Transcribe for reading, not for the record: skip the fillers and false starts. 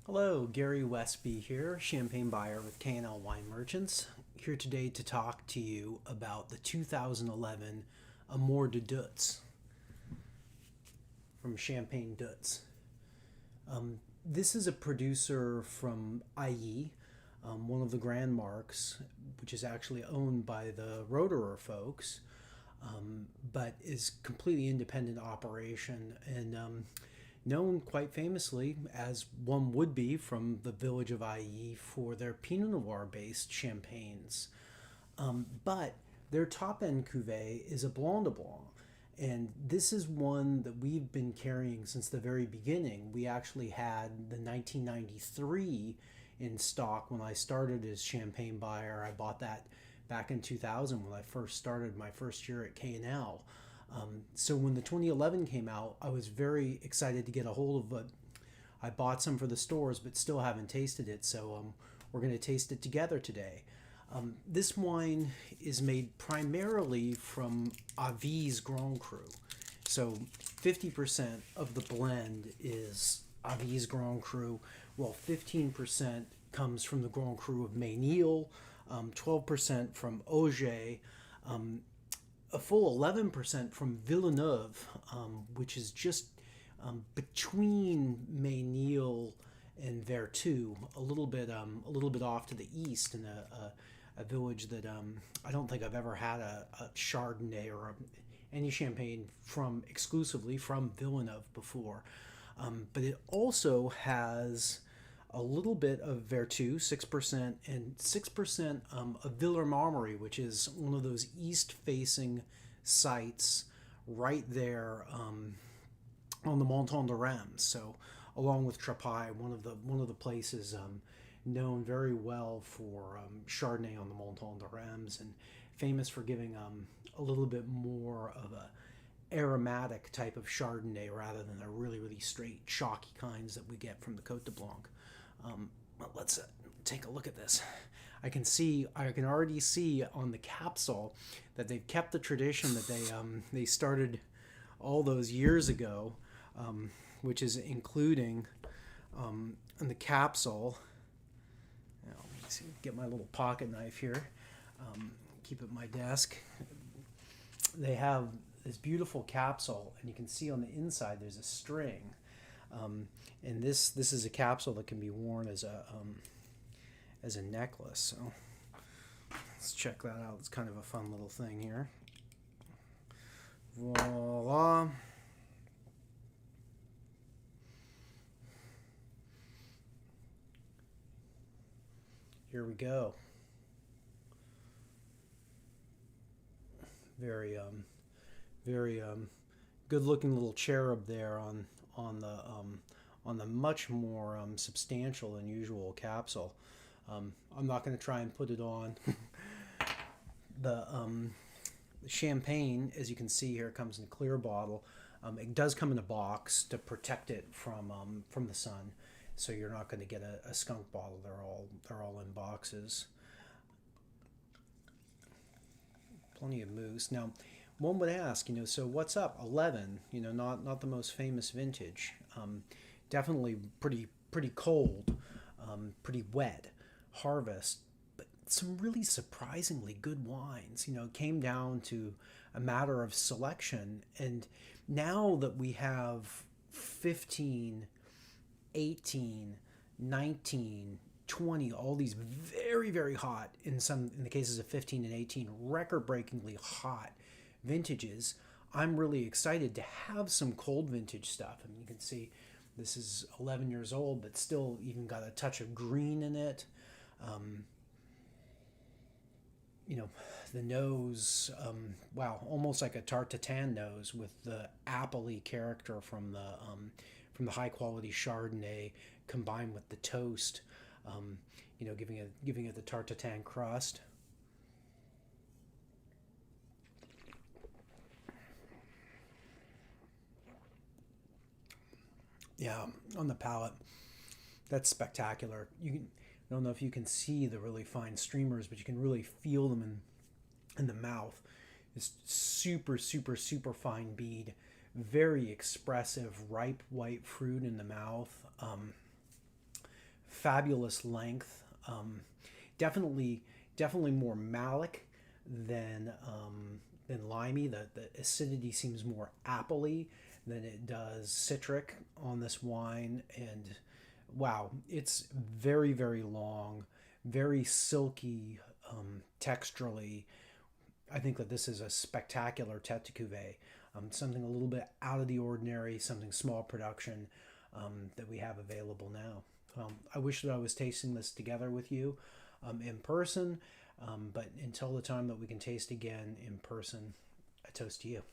Hello, Gary Westby here, champagne buyer with KLWine Merchants, here today to talk to you about the 2011 Amour de Deutz from Champagne Deutz. This is a producer from IE, one of the Grand Marques, which is actually owned by the Roederer folks, but is completely independent operation and known quite famously, as one would be from the village of IE, for their Pinot Noir based champagnes. But their top end cuvee is a Blanc de Blanc. And this is one that we've been carrying since the very beginning. We actually had the 1993 in stock when I started as champagne buyer. I bought that back in 2000 when I first started my first year at K&L. So when the 2011 came out, I was very excited to get a hold of it. I bought some for the stores, but still haven't tasted it. So we're going to taste it together today. This wine is made primarily from Avis Grand Cru. So 50% of the blend is Avis Grand Cru, while 15% comes from the Grand Cru of Ménil, 12% from Auger, a full 11% from Villeneuve, which is just between Ménil and Vertu, a little bit off to the east in a village that I don't think I've ever had a Chardonnay or any champagne from exclusively from Villeneuve before. But it also has a little bit of Vertu, 6%, and 6% of Villers-Marmery, which is one of those east-facing sites right there on the Montagne de Reims. So, along with Trapaille, one of the places known very well for Chardonnay on the Montagne de Reims, and famous for giving a little bit more of a aromatic type of Chardonnay rather than the really, really straight, chalky kinds that we get from the Côte de Blanc. Well, let's take a look at this. I can already see on the capsule that they've kept the tradition that they started all those years ago, which is including in the capsule. Now, let me see, get my little pocket knife here. Keep it at my desk. They have this beautiful capsule, and you can see on the inside there's a string. And this is a capsule that can be worn as a necklace. So let's check that out. It's kind of a fun little thing here. Voila. Here we go. Very very good looking little cherub there on the much more substantial and usual capsule. I'm not going to try and put it on. The champagne, as you can see here, comes in a clear bottle. It does come in a box to protect it from the sun, so you're not going to get a skunk bottle. They're all in boxes. Plenty of mousse. Now, one would ask, so what's up? 11, not the most famous vintage. Definitely pretty cold, pretty wet harvest, but some really surprisingly good wines. It came down to a matter of selection, and now that we have 15, 18, 19, 20, all these very, very hot, in the cases of 15 and 18, record-breakingly hot vintages, I'm really excited to have some cold vintage stuff. I mean, you can see this is 11 years old, but still even got a touch of green in it. The nose, wow, almost like a tarte tatin nose with the appley character from the high quality Chardonnay combined with the toast, giving it the tarte tatin crust. Yeah, on the palate, that's spectacular. I don't know if you can see the really fine streamers, but you can really feel them in the mouth. It's super, super, super fine bead, very expressive, ripe white fruit in the mouth. fabulous length. Definitely, definitely more malic than limey. The acidity seems more appley than it does citric on this wine. And wow, it's very, very long, very silky texturally. I think that this is a spectacular tete de cuvee, something a little bit out of the ordinary, something small production that we have available now. I wish that I was tasting this together with you in person, but until the time that we can taste again in person, I toast to you.